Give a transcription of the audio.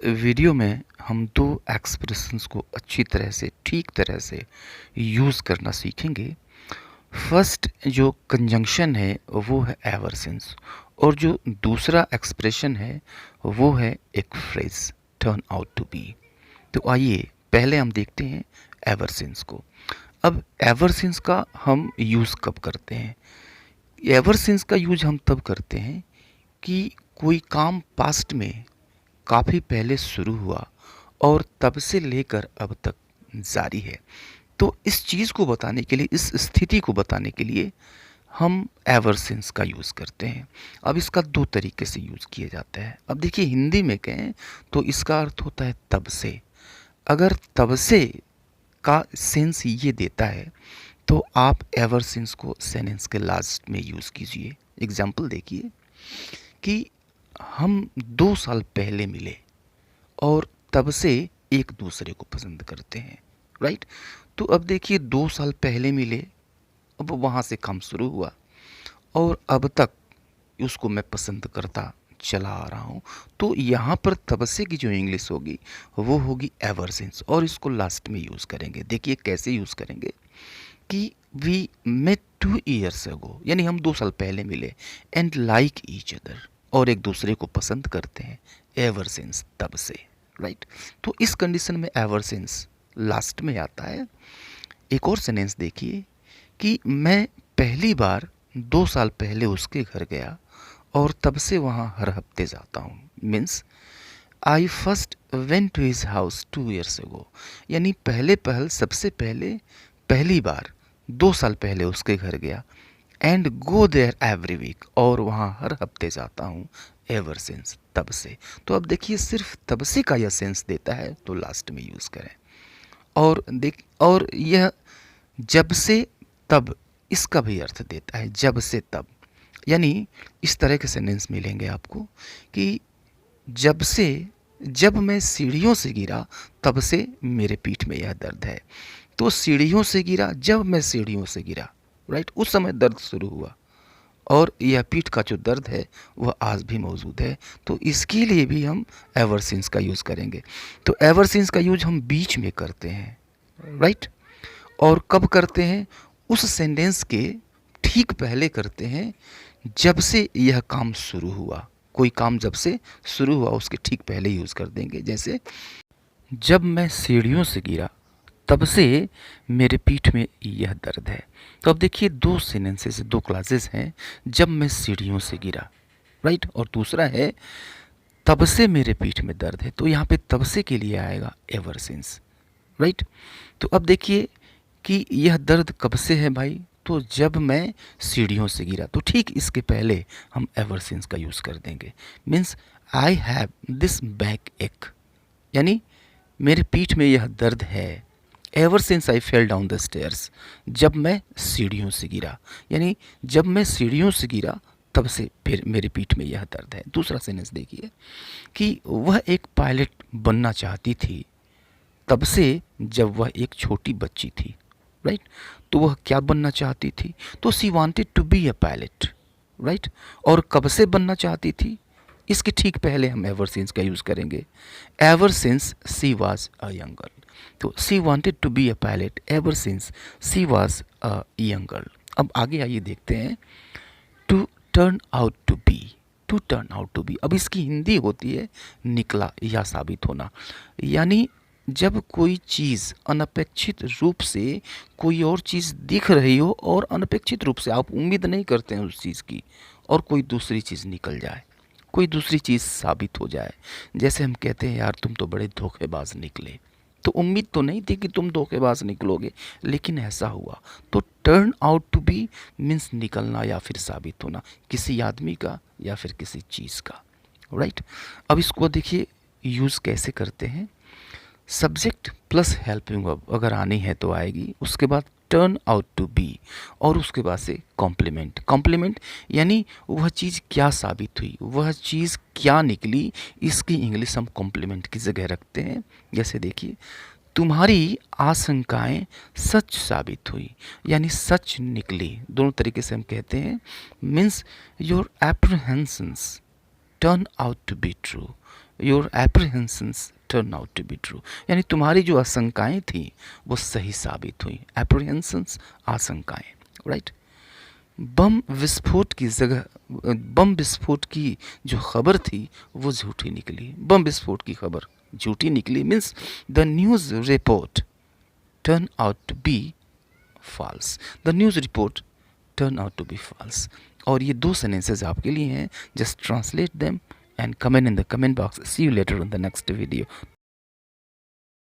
Video में हम दो एक्सप्रेशंस को अच्छी तरह से ठीक तरह से यूज़ करना सीखेंगे। फर्स्ट जो कंजंक्शन है वो है एवर सिंस, और जो दूसरा एक्सप्रेशन है वो है एक phrase turn out to be. तो आइए पहले हम देखते हैं एवर सिंस को। अब एवर सिंस का हम यूज़ कब करते हैं? एवर सिंस का यूज हम तब करते हैं कि कोई काम पास्ट में काफ़ी पहले शुरू हुआ और तब से लेकर अब तक जारी है। तो इस चीज़ को बताने के लिए, इस स्थिति को बताने के लिए हम एवर सिंस का यूज़ करते हैं। अब इसका दो तरीके से यूज़ किया जाता है। अब देखिए, हिंदी में कहें तो इसका अर्थ होता है तब से। अगर तब से का सेंस ये देता है तो आप एवर सिंस को सेंटेंस के लास्ट में यूज़ कीजिए। एग्जाम्पल देखिए कि हम 2 साल पहले मिले और तब से एक दूसरे को पसंद करते हैं, राइट। तो अब देखिए, 2 साल पहले मिले, अब वहाँ से काम शुरू हुआ और अब तक उसको मैं पसंद करता चला आ रहा हूँ। तो यहाँ पर तब से की जो इंग्लिश होगी वो होगी एवर सिंस, और इसको लास्ट में यूज़ करेंगे। देखिए कैसे यूज़ करेंगे कि वी मेट 2 years ago, यानी हम 2 साल पहले मिले, एंड लाइक ईच अदर, और एक दूसरे को पसंद करते हैं एवर सिंस, तब से, राइट। तो इस कंडीशन में एवर सिंस लास्ट में आता है। एक और सेंटेंस देखिए कि मैं पहली बार 2 साल पहले उसके घर गया और तब से वहाँ हर हफ्ते जाता हूँ। Means I first went to his house 2 years ago, यानी सबसे पहले पहली बार 2 साल पहले उसके घर गया, and go there every week, और वहाँ हर हफ्ते जाता हूँ एवर सिंस, तब से। तो अब देखिए, सिर्फ तब से का यह सेंस देता है तो लास्ट में यूज़ करें। और यह जब से तब, इसका भी अर्थ देता है, जब से तब। यानी इस तरह के सेंटेंस मिलेंगे आपको कि जब मैं सीढ़ियों से गिरा तब से मेरे पीठ में यह दर्द है। तो सीढ़ियों से गिरा, जब मैं सीढ़ियों से गिरा, राइट, उस समय दर्द शुरू हुआ, और यह पीठ का जो दर्द है वह आज भी मौजूद है। तो इसके लिए भी हम एवर सिंस का यूज़ करेंगे। तो एवर सिंस का यूज हम बीच में करते हैं, राइट। और कब करते हैं? उस सेंटेंस के ठीक पहले करते हैं जब से यह काम शुरू हुआ। कोई काम जब से शुरू हुआ उसके ठीक पहले यूज़ कर देंगे। जैसे, जब मैं सीढ़ियों से गिरा तब से मेरे पीठ में यह दर्द है। तो अब देखिए, दो सेंटेंसेस, दो क्लासेस हैं। जब मैं सीढ़ियों से गिरा, राइट, और दूसरा है तब से मेरे पीठ में दर्द है। तो यहाँ पे तब से के लिए आएगा एवर सिंस, राइट। तो अब देखिए कि यह दर्द कब से है भाई? तो जब मैं सीढ़ियों से गिरा, तो ठीक इसके पहले हम एवर सिंस का यूज़ कर देंगे। Means I have this back एक, यानी मेरे पीठ में यह दर्द है ever since I fell down the stairs, जब मैं सीढ़ियों से गिरा, यानी जब मैं सीढ़ियों से गिरा तब से फिर मेरे पीठ में यह दर्द है। दूसरा सेंटेंस देखिए कि वह एक पायलट बनना चाहती थी तब से जब वह एक छोटी बच्ची थी, राइट। तो वह क्या बनना चाहती थी? तो she wanted to be a pilot, right. और कब से बनना चाहती थी? इसके ठीक पहले हम एवर सिंस का यूज़ करेंगे। Ever since she was a young girl. तो she wanted to be a pilot ever since she was a young girl. अब आगे आइए देखते हैं, to turn out to be. To turn out to be, अब इसकी हिंदी होती है निकला या साबित होना। यानी जब कोई चीज़ अनपेक्षित रूप से कोई और चीज़ दिख रही हो और अनपेक्षित रूप से आप उम्मीद नहीं करते हैं उस चीज़ की, और कोई दूसरी चीज़ निकल जाए, कोई दूसरी चीज़ साबित हो जाए। जैसे हम कहते हैं, यार तुम तो बड़े धोखेबाज निकले। तो उम्मीद तो नहीं थी कि तुम धोखेबाज निकलोगे, लेकिन ऐसा हुआ। तो turn out to be means निकलना या फिर साबित होना, किसी आदमी का या फिर किसी चीज़ का, राइट। अब इसको देखिए यूज़ कैसे करते हैं। सब्जेक्ट प्लस हेल्पिंग वर्ब अगर आनी है तो आएगी, उसके बाद टर्न आउट टू बी, और उसके बाद से कॉम्प्लीमेंट। कॉम्प्लीमेंट यानी वह चीज़ क्या साबित हुई, वह चीज़ क्या निकली, इसकी इंग्लिश हम कॉम्प्लीमेंट की जगह रखते हैं। जैसे देखिए, तुम्हारी आशंकाएं सच साबित हुई, यानी सच निकली। दोनों तरीके से हम कहते हैं। Means your apprehensions turn out to be true, your apprehensions turn out to be true, यानी तुम्हारी जो आशंकाएं थी वो सही साबित हुई। एप्रीहेंशंस, आशंकाएं, राइट। बम विस्फोट की जगह, बम विस्फोट की जो खबर थी वो झूठी निकली। बम विस्फोट की खबर झूठी निकली means the news report turn out to be false. The news report turn out to be false. और ये दो सेंटेंसेस आपके लिए हैं, just translate them and comment in the comment box. See you later in the next video.